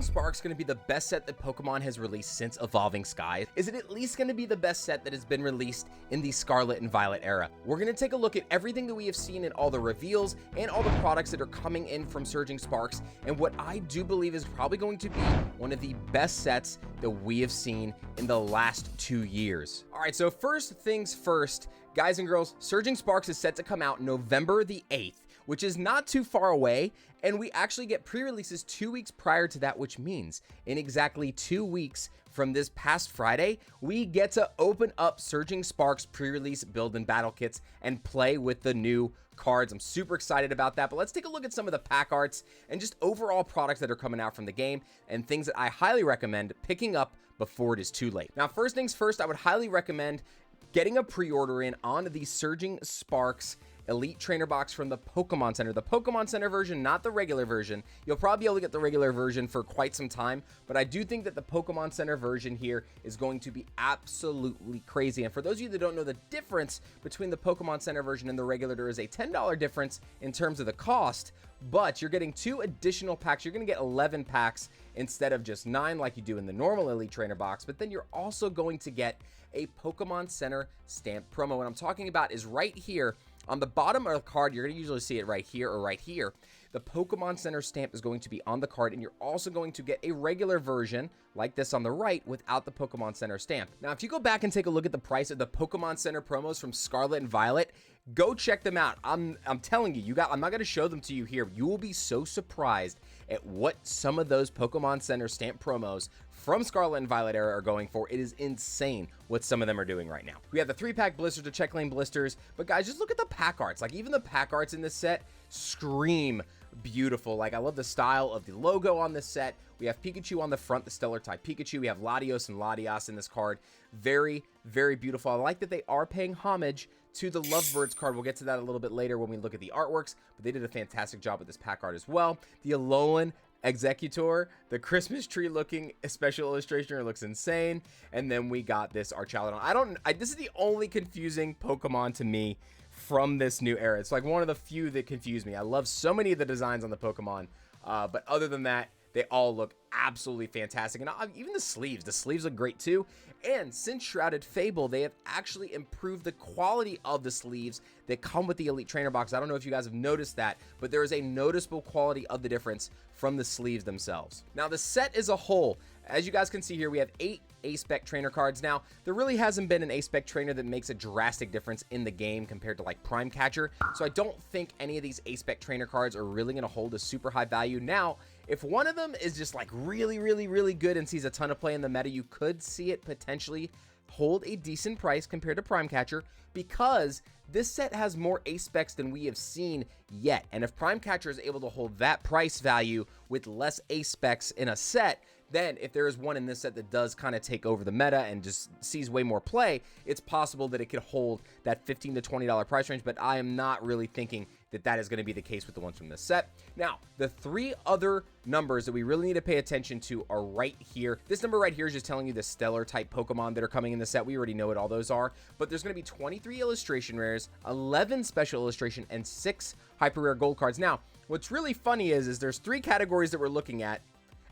Sparks going to be the best set that Pokemon has released since Evolving Skies? Is it at least going to be the best set that has been released in the Scarlet and Violet era? We're going to take a look at everything that we have seen in all the reveals and all the products that are coming in from Surging Sparks, and what I do believe is probably going to be one of the best sets that we have seen in the last 2 years. All right, so first things first, guys and girls, Surging Sparks is set to come out November the 8th, which is not too far away, and we actually get pre-releases 2 weeks prior to that, which means in exactly 2 weeks from this past Friday, we get to open up Surging Sparks pre-release build and battle kits and play with the new cards. I'm super excited about that, but let's take a look at some of the pack arts and just overall products that are coming out from the game and things that I highly recommend picking up before it is too late. Now, first things first, I would highly recommend getting a pre-order in on the Surging Sparks Elite Trainer Box from the Pokemon Center. The Pokemon Center version, not the regular version. You'll probably be able to get the regular version for quite some time, but I do think that the Pokemon Center version here is going to be absolutely crazy. And for those of you that don't know the difference between the Pokemon Center version and the regular, there is a $10 difference in terms of the cost, but you're getting 2 additional packs. You're going to get 11 packs instead of just 9 like you do in the normal Elite Trainer Box, but then you're also going to get a Pokemon Center stamp promo. What I'm talking about is right here on the bottom of the card. You're going to usually see it right here or right here. The Pokemon Center stamp is going to be on the card, and you're also going to get a regular version like this on the right without the Pokemon Center stamp. Now, if you go back and take a look at the price of the Pokemon Center promos from Scarlet and Violet, go check them out. I'm telling you, I'm not going to show them to you here. You will be so surprised at what some of those Pokemon Center stamp promos from Scarlet and Violet era are going for. It is insane what some of them are doing right now. We have the 3-pack blisters, the check lane blisters, but guys, just look at the pack arts. Like, even the pack arts in this set scream beautiful. Like, I love the style of the logo on this set. We have Pikachu on the front, the Stellar type Pikachu. We have Latios and Latias in this card. Very, very beautiful. I like that they are paying homage to the Lovebirds card. We'll get to that a little bit later when we look at the artworks, but they did a fantastic job with this pack art as well. The Alolan Executor, the Christmas tree looking special illustration, looks insane. And then we got this Archaludon. This is the only confusing Pokemon to me from this new era. It's like one of the few that confuse me. I love so many of the designs on the Pokemon, but other than that, they all look absolutely fantastic. And even the sleeves look great too. And since Shrouded Fable, they have actually improved the quality of the sleeves that come with the Elite Trainer Box. I don't know if you guys have noticed that, but there is a noticeable quality of the difference from the sleeves themselves. Now, the set as a whole, as you guys can see here, we have 8 A-Spec trainer cards. Now, there really hasn't been an A-Spec trainer that makes a drastic difference in the game compared to like Prime Catcher, so I don't think any of these A-Spec trainer cards are really going to hold a super high value. Now, if one of them is just like really, really, really good and sees a ton of play in the meta, you could see it potentially hold a decent price compared to Prime Catcher, because this set has more A-Specs than we have seen yet. And if Prime Catcher is able to hold that price value with less A-Specs in a set, then if there is one in this set that does kind of take over the meta and just sees way more play, it's possible that it could hold that $15 to $20 price range, but I am not really thinking that that is going to be the case with the ones from this set. Now, the 3 other numbers that we really need to pay attention to are right here. This number right here is just telling you the stellar type Pokemon that are coming in the set. We already know what all those are, but there's going to be 23 illustration rares, 11 special illustration, and 6 hyper rare gold cards. Now, what's really funny is there's 3 categories that we're looking at,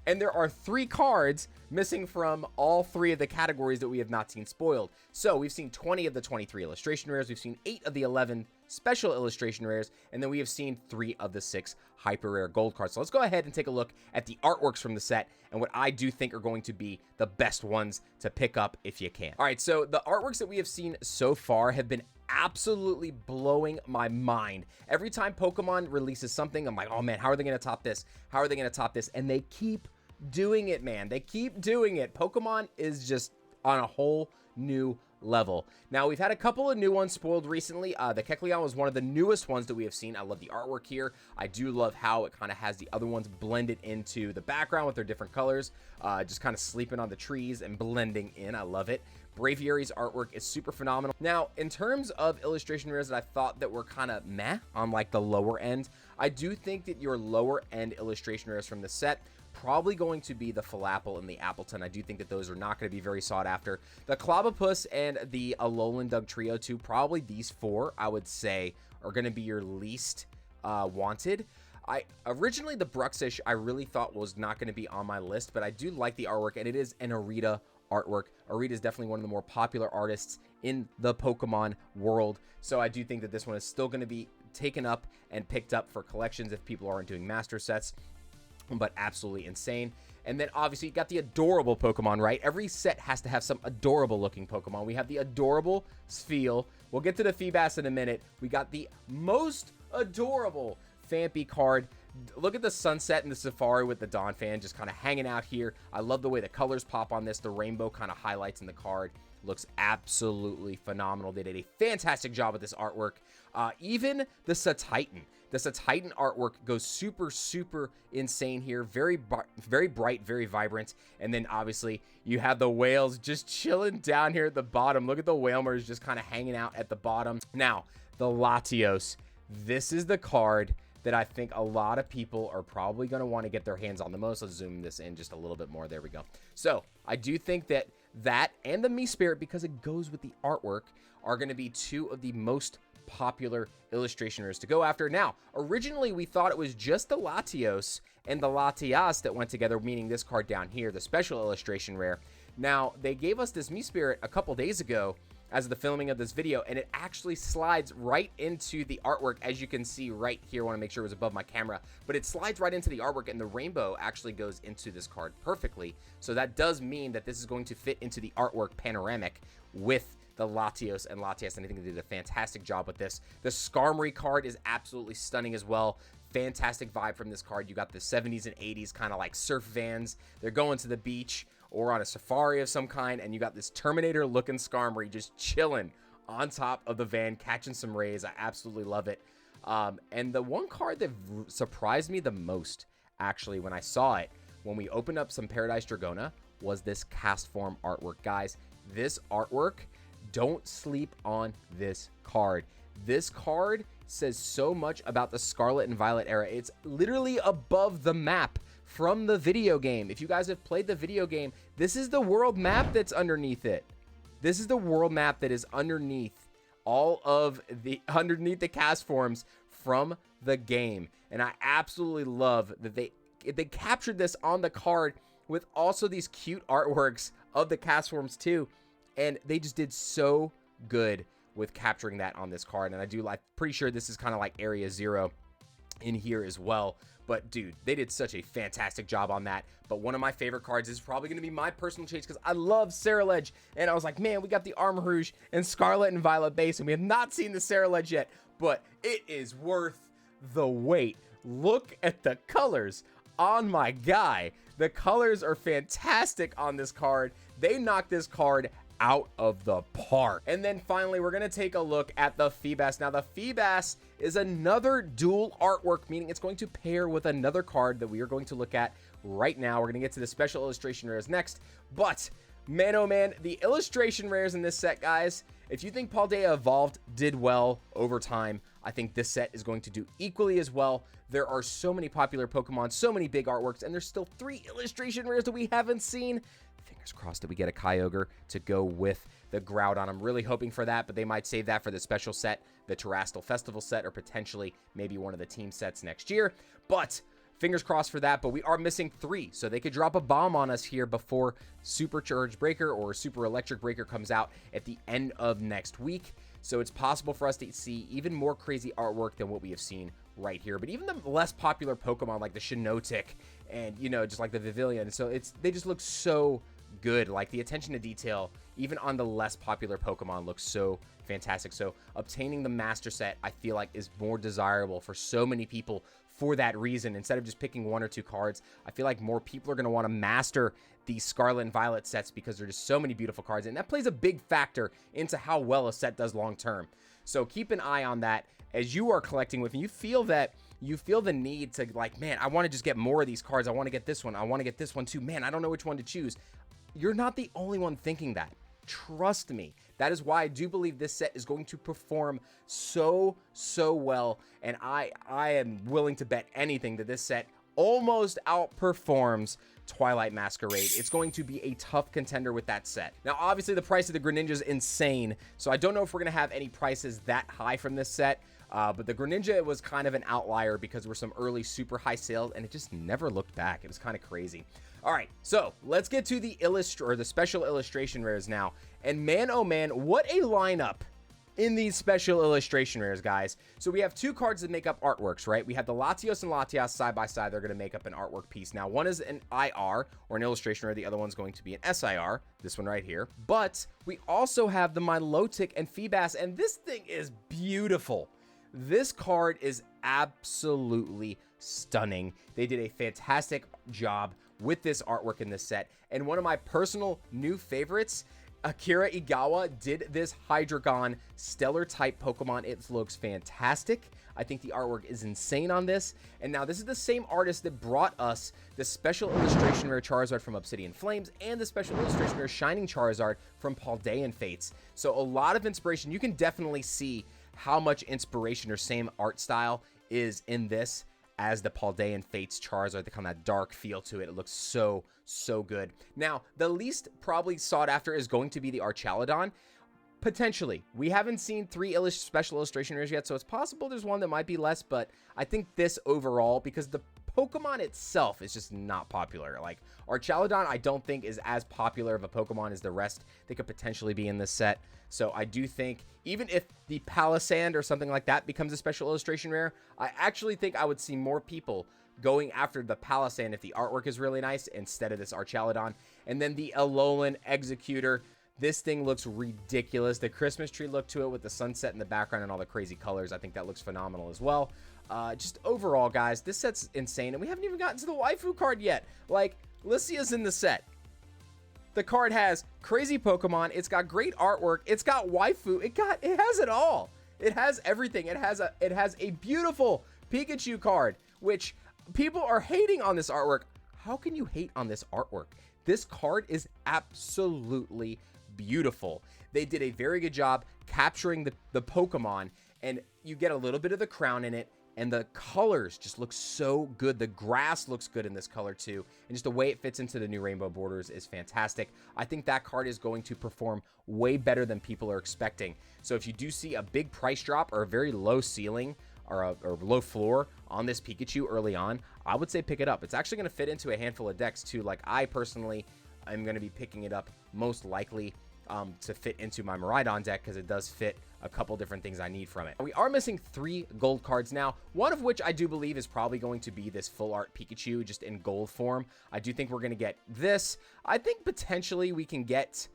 and there are 3 cards missing from all 3 of the categories that we have not seen spoiled. So we've seen 20 of the 23 illustration rares, we've seen 8 of the 11 special illustration rares, and then we have seen 3 of the 6 hyper rare gold cards. So let's go ahead and take a look at the artworks from the set and what I do think are going to be the best ones to pick up if you can. All right, so the artworks that we have seen so far have been absolutely blowing my mind. Every time Pokemon releases something, I'm like, oh man, how are they going to top this? How are they going to top this? And they keep doing it, man. They keep doing it. Pokemon is just on a whole new level. Now, we've had a couple of new ones spoiled recently. The Kecleon was one of the newest ones that we have seen. I love the artwork here. I do love how it kind of has the other ones blended into the background with their different colors, just kind of sleeping on the trees and blending in. I love it. Braviary's artwork is super phenomenal. Now, in terms of illustration rares that I thought that were kind of meh on like the lower end, I do think that your lower end illustration rares from the set probably going to be the Falapel and the Appleton. I do think that those are not going to be very sought after. The Clobbopus and the Alolan Dugtrio too, probably these 4, I would say, are going to be your least wanted. Originally the Bruxish I really thought was not going to be on my list, but I do like the artwork, and it is an Arita artwork. Arita is definitely one of the more popular artists in the Pokemon world, so I do think that this one is still going to be taken up and picked up for collections if people aren't doing master sets, but absolutely insane. And then obviously you got the adorable Pokemon, right? Every set has to have some adorable looking Pokemon. We have the adorable Spheal. We'll get to the Feebas in a minute. We got the most adorable Phanpy card. Look at the sunset and the safari with the Donphan just kind of hanging out here. I love the way the colors pop on this. The rainbow kind of highlights in the card. Looks absolutely phenomenal. They did a fantastic job with this artwork. Even the Satitan. The Satitan artwork goes super, super insane here. Very bright, very vibrant. And then obviously you have the whales just chilling down here at the bottom. Look at the Whalmers just kind of hanging out at the bottom. Now, the Latios. This is the card that I think a lot of people are probably going to want to get their hands on the most. Let's zoom this in just a little bit more. There we go. So I do think that and the Me Spirit, because it goes with the artwork, are going to be two of the most popular illustration rares to go after. Now, originally we thought it was just the Latios and the Latias that went together, meaning this card down here, the special illustration rare. Now, they gave us this Me Spirit a couple days ago as of the filming of this video, and it actually slides right into the artwork, as you can see right here. I want to make sure it was above my camera, but it slides right into the artwork, and the rainbow actually goes into this card perfectly. So that does mean that this is going to fit into the artwork panoramic with the Latios and Latias, and I think they did a fantastic job with this. The Skarmory card is absolutely stunning as well. Fantastic vibe from this card. You got the 70s and 80s kind of like surf vans. They're going to the beach or on a safari of some kind, and you got this Terminator looking Skarmory just chilling on top of the van, catching some rays. I absolutely love it. And the one card that surprised me the most, actually, when I saw it, when we opened up some Paradise Dragona, was this cast form artwork. Guys, this artwork, don't sleep on this card. This card says so much about the Scarlet and Violet era. It's literally above the map from the video game. If you guys have played the video game, this is the world map that's underneath it. This is the world map that is underneath underneath the cast forms from the game. And I absolutely love that they captured this on the card with also these cute artworks of the cast forms too. And they just did so good with capturing that on this card. And I'm pretty sure this is kind of like Area 0 in here as well. But dude, they did such a fantastic job on that. But one of my favorite cards is probably going to be my personal chase, because I love Ceruledge. And I was like, man, we got the Armarouge and Scarlet and Violet base, and we have not seen the Ceruledge yet. But it is worth the wait. Look at the colors on my guy. The colors are fantastic on this card. They knocked this card out of the park. And then finally, we're going to take a look at the Feebas. Now, the Feebas is another dual artwork, meaning it's going to pair with another card that we are going to look at right now. We're going to get to the special illustration rares next. But man, oh man, the illustration rares in this set, guys, if you think Paldea Evolved did well over time, I think this set is going to do equally as well. There are so many popular Pokemon, so many big artworks, and there's still 3 illustration rares that we haven't seen. Fingers crossed that we get a Kyogre to go with the Groudon. I'm really hoping for that, but they might save that for the special set, the Terastal Festival set, or potentially maybe one of the team sets next year. But fingers crossed for that. But we are missing 3, so they could drop a bomb on us here before Supercharged Breaker or Super Electric Breaker comes out at the end of next week. So it's possible for us to see even more crazy artwork than what we have seen right here. But even the less popular Pokemon like the Shiinotic and, you know, just like the Vivillon, so they just look so good. Like the attention to detail even on the less popular Pokemon looks so fantastic. So obtaining the master set, I feel like, is more desirable for so many people for that reason. Instead of just picking 1 or 2 cards, I feel like more people are going to want to master the Scarlet and Violet sets because there's just so many beautiful cards, and that plays a big factor into how well a set does long term. So keep an eye on that as you are collecting with, and you feel the need to, like, man, I want to just get more of these cards. I want to get this one. I want to get this one too. Man, I don't know which one to choose. You're not the only one thinking that. Trust me. That is why I do believe this set is going to perform so well. And I am willing to bet anything that this set almost outperforms Twilight Masquerade. It's going to be a tough contender with that set. Now, obviously, the price of the Greninja is insane, so I don't know if we're going to have any prices that high from this set. But the Greninja was kind of an outlier because there were some early super high sales, and it just never looked back. It was kind of crazy. All right, so let's get to the special illustration rares now. And man, oh man, what a lineup in these special illustration rares, guys. So we have two cards that make up artworks, right? We have the Latios and Latias side by side. They're going to make up an artwork piece. Now, one is an IR, or an illustration rare. The other one's going to be an SIR, this one right here. But we also have the Milotic and Feebas, and this thing is beautiful. This card is absolutely stunning. They did a fantastic job with this artwork in this set. And one of my personal new favorites, Akira Igawa did this Hydreigon Stellar type Pokemon. It looks fantastic. I think the artwork is insane on this. And now this is the same artist that brought us the special illustration rare Charizard from Obsidian Flames and the special illustration rare Shining Charizard from Paldean Fates. So a lot of inspiration. You can definitely see how much inspiration or same art style is in this as the Paldean Fates Charizard. They kind of that dark feel to it. It looks so good. Now, the least probably sought after is going to be the Archaludon. Potentially. We haven't seen 3 special illustration rares yet, so it's possible there's one that might be less, but I think this overall, because the Pokemon itself is just not popular. Like, Archaludon, I don't think is as popular of a Pokemon as the rest that could potentially be in this set. So I do think, even if the Palisand or something like that becomes a special illustration rare, I actually think I would see more people going after the Palisand if the artwork is really nice instead of this Archaludon. And then the Alolan Executor. This thing looks ridiculous. The Christmas tree look to it with the sunset in the background and all the crazy colors. I think that looks phenomenal as well. Just overall, guys, this set's insane. And we haven't even gotten to the waifu card yet. Like, Lycia's in the set. The card has crazy Pokemon. It's got great artwork. It's got waifu. It has it all. It has everything. It has a beautiful Pikachu card, which people are hating on this artwork. How can you hate on this artwork? This card is absolutely beautiful. They did a very good job capturing the Pokemon, and you get a little bit of the crown in it, and the colors just look so good. The grass looks good in this color too, and just the way it fits into the new rainbow borders is fantastic. I think that card is going to perform way better than people are expecting. So if you do see a big price drop or a very low ceiling or low floor on this Pikachu early on, I would say pick it up. It's actually going to fit into a handful of decks too. Like, I personally am going to be picking it up most likely to fit into my Miraidon deck, because it does fit a couple different things I need from it. We are missing 3 gold cards now, one of which I do believe is probably going to be this full art Pikachu just in gold form. I do think we're going to get this. I think potentially we can get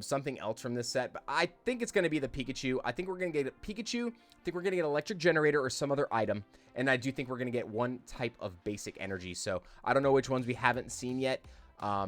something else from this set, but I think it's going to be the Pikachu. I think we're going to get a Pikachu. I think we're going to get Electric Generator or some other item, and I do think we're going to get one type of basic energy. So I don't know which ones we haven't seen yet.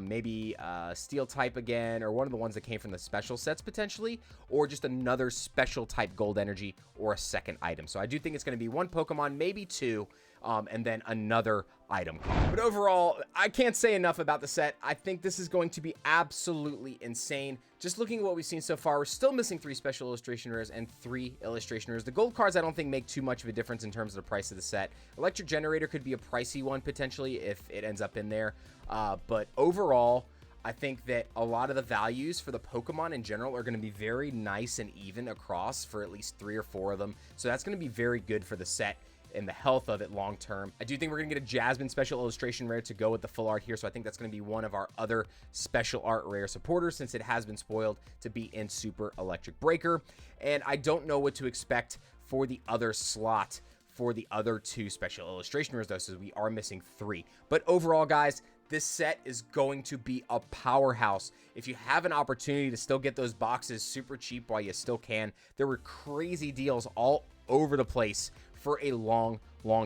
Maybe Steel type again, or one of the ones that came from the special sets potentially, or just another special type gold energy or a second item. So I do think it's going to be one Pokemon, maybe 2, and then another item. But overall, I can't say enough about the set. I think this is going to be absolutely insane. Just looking at what we've seen so far, we're still missing 3 special illustration rares and 3 illustration rares. The gold cards I don't think make too much of a difference in terms of the price of the set. Electric Generator could be a pricey one potentially if it ends up in there. But overall, I think that a lot of the values for the Pokemon in general are going to be very nice and even across for at least 3 or 4 of them. So that's going to be very good for the set and the health of it long term. I do think we're going to get a Jasmine special illustration rare to go with the full art here. So I think that's going to be one of our other special art rare supporters, since it has been spoiled to be in Super Electric Breaker. And I don't know what to expect for the other slot for the other 2 special illustration rares though, so we are missing 3. But overall, guys, this set is going to be a powerhouse. If you have an opportunity to still get those boxes super cheap while you still can, there were crazy deals all over the place for a long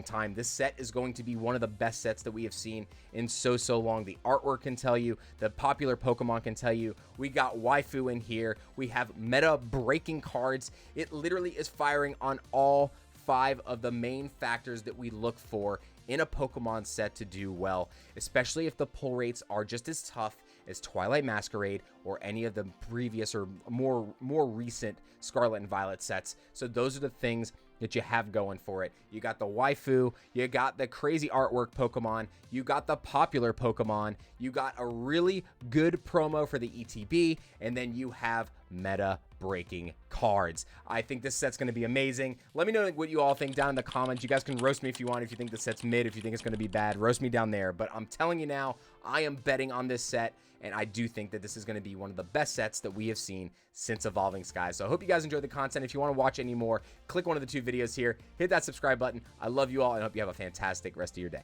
time. This set is going to be one of the best sets that we have seen in so long. The artwork can tell you, the popular Pokemon can tell you. We got waifu in here. We have meta breaking cards. It literally is firing on all 5 of the main factors that we look for in a Pokemon set to do well, especially if the pull rates are just as tough as Twilight Masquerade or any of the previous or more recent Scarlet and Violet sets. So those are the things that you have going for it. You got the waifu, you got the crazy artwork Pokemon, you got the popular Pokemon, you got a really good promo for the ETB, and then you have meta breaking cards. I think this set's going to be amazing. Let me know what you all think down in the comments. You guys can roast me if you want, if you think the set's mid, if you think it's going to be bad, roast me down there. But I'm telling you now, I am betting on this set, and I do think that this is going to be one of the best sets that we have seen since Evolving Skies. So I hope you guys enjoyed the content. If you want to watch any more, click one of the 2 videos here, hit that subscribe button. I love you all, and I hope you have a fantastic rest of your day.